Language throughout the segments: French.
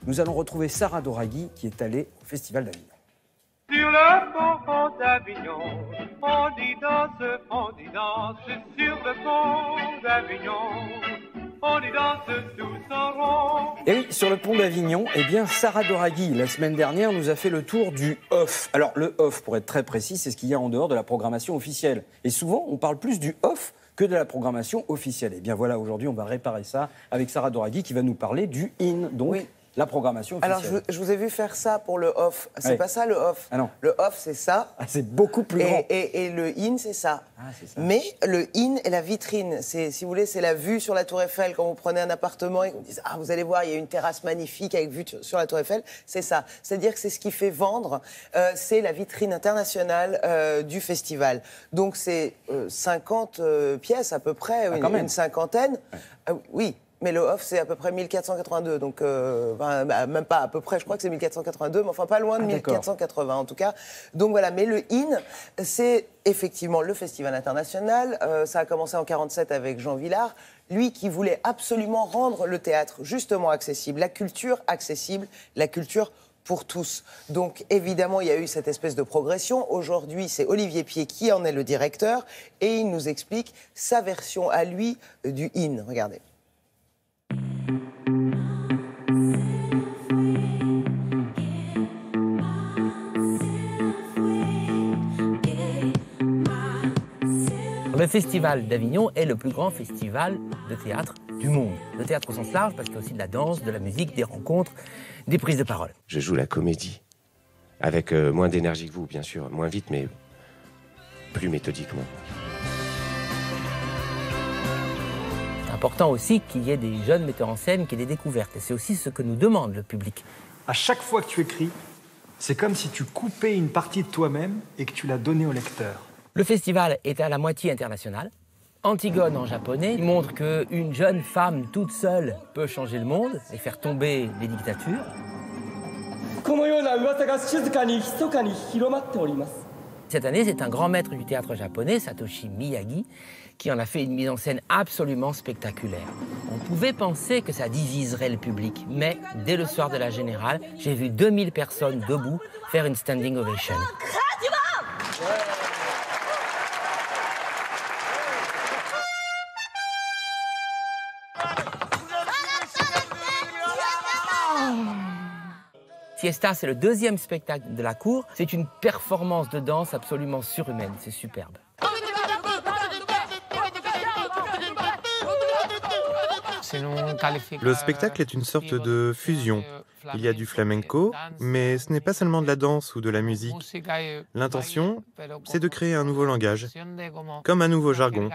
nous allons retrouver Sarah Doraghi qui est allée au Festival d'Avignon. Sur le pont d'Avignon, on dit danse sur le pont d'Avignon, on dit danse tous en rond. Et oui, sur le pont d'Avignon, eh bien, Sarah Doraghi, la semaine dernière, nous a fait le tour du off. Alors, le off, pour être très précis, c'est ce qu'il y a en dehors de la programmation officielle. Et souvent, on parle plus du off que de la programmation officielle. Et bien voilà, aujourd'hui, on va réparer ça avec Sarah Doraghi qui va nous parler du in, donc oui. La programmation officielle. Alors, je vous ai vu faire ça pour le off. C'est pas ça, le off. Ah non. Le off, c'est ça. Ah, c'est beaucoup plus grand. Et le in, c'est ça. Ah, c'est ça. Mais le in est la vitrine. Si vous voulez, c'est la vue sur la Tour Eiffel. Quand vous prenez un appartement et qu'on vous dit « Ah, vous allez voir, il y a une terrasse magnifique avec vue sur la Tour Eiffel », c'est ça. C'est-à-dire que c'est ce qui fait vendre. C'est la vitrine internationale du festival. Donc, c'est 50 pièces à peu près, une cinquantaine. Ouais. Oui. Mais le off, c'est à peu près 1482, donc même pas à peu près, je crois que c'est 1482, mais enfin pas loin de 1480 en tout cas. Donc voilà, mais le IN, c'est effectivement le festival international. Ça a commencé en 47 avec Jean Vilar, lui qui voulait absolument rendre le théâtre justement accessible, la culture accessible, la culture pour tous. Donc, évidemment, il y a eu cette espèce de progression. Aujourd'hui, c'est Olivier Pied qui en est le directeur et il nous explique sa version à lui du IN. Regardez. Le Festival d'Avignon est le plus grand festival de théâtre du monde. Le théâtre au sens large, parce qu'il y a aussi de la danse, de la musique, des rencontres, des prises de parole. Je joue la comédie, avec moins d'énergie que vous, bien sûr, moins vite, mais plus méthodiquement. C'est important aussi qu'il y ait des jeunes metteurs en scène, qu'il y ait des découvertes. Et c'est aussi ce que nous demande le public. À chaque fois que tu écris, c'est comme si tu coupais une partie de toi-même et que tu la donnais au lecteur. Le festival est à la moitié international. Antigone en japonais, il montre qu'une jeune femme toute seule peut changer le monde et faire tomber les dictatures. Cette année, c'est un grand maître du théâtre japonais, Satoshi Miyagi, qui en a fait une mise en scène absolument spectaculaire. On pouvait penser que ça diviserait le public, mais dès le soir de la Générale, j'ai vu 2000 personnes debout faire une standing ovation. Fiesta, c'est le deuxième spectacle de la cour. C'est une performance de danse absolument surhumaine. C'est superbe. Le spectacle est une sorte de fusion. Il y a du flamenco, mais ce n'est pas seulement de la danse ou de la musique. L'intention, c'est de créer un nouveau langage, comme un nouveau jargon.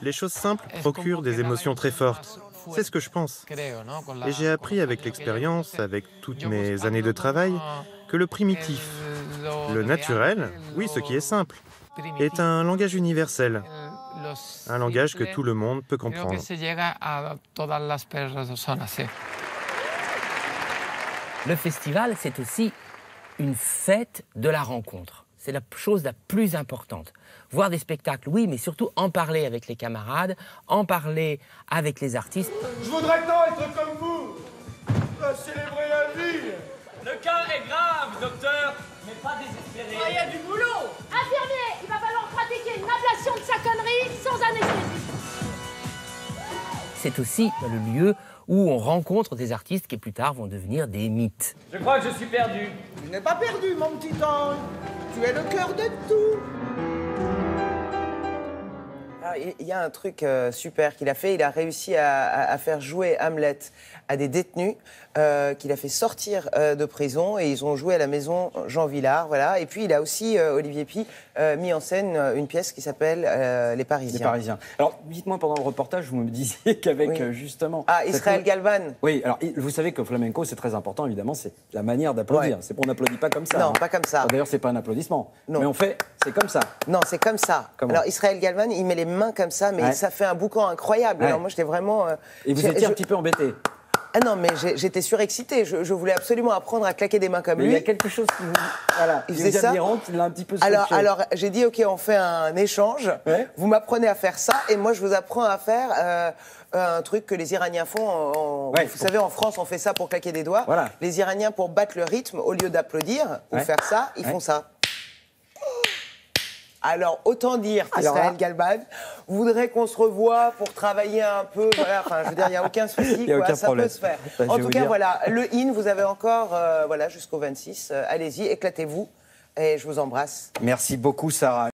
Les choses simples procurent des émotions très fortes. C'est ce que je pense. Et j'ai appris avec l'expérience, avec toutes mes années de travail, que le primitif, le naturel, oui, ce qui est simple, est un langage universel. Un langage que tout le monde peut comprendre. Le festival, c'est aussi une fête de la rencontre. C'est la chose la plus importante. Voir des spectacles, oui, mais surtout en parler avec les camarades, en parler avec les artistes. Je voudrais tant être comme vous, célébrer la vie. Le cas est grave, docteur, mais pas désespéré. Il y a du boulot. Infirmier, il va falloir pratiquer une ablation de sa connerie sans anesthésie. C'est aussi le lieu où on rencontre des artistes qui plus tard vont devenir des mythes. Je crois que je suis perdu. Tu n'es pas perdu, mon petit ange. Tu es le cœur de tout. Il y a un truc super qu'il a fait. Il a réussi à faire jouer Hamlet à des détenus qu'il a fait sortir de prison et ils ont joué à la maison Jean Vilar, voilà. Et puis il a aussi, Olivier Py, mis en scène une pièce qui s'appelle Les Parisiens. Les Parisiens. Alors, dites-moi, pendant le reportage, vous me disiez qu'avec justement... Ah, Israël Galvan. Oui, alors vous savez que flamenco, c'est très important, évidemment, c'est la manière d'applaudir. Ouais. On n'applaudit pas comme ça. Non, pas comme ça. D'ailleurs, c'est pas un applaudissement. Non. Mais on fait, c'est comme ça. Non, c'est comme ça. Comment? Alors, Israël Galvan, il met les mains comme ça, mais ça fait un boucan incroyable. Alors moi, j'étais vraiment... Et vous étiez un petit peu embêté? Ah non, mais j'étais surexcitée. Je voulais absolument apprendre à claquer des mains comme Mais lui. il y a quelque chose qui Il faisait ça. qui l'a un petit peu scotché. Alors j'ai dit, OK, on fait un échange. Ouais. Vous m'apprenez à faire ça et moi, je vous apprends à faire un truc que les Iraniens font. Vous savez, en France, on fait ça pour claquer des doigts. Voilà. Les Iraniens, pour battre le rythme, au lieu d'applaudir ou faire ça, ils font ça. Alors, autant dire qu'Israël Galban voudrait qu'on se revoie pour travailler un peu. Voilà, enfin, je veux dire, il n'y a aucun souci. Il y a aucun ça problème. peut se faire. Ben, En je vais tout vous cas, dire. voilà, le IN, vous avez encore jusqu'au 26. Allez-y, éclatez-vous. Et je vous embrasse. Merci beaucoup, Sarah.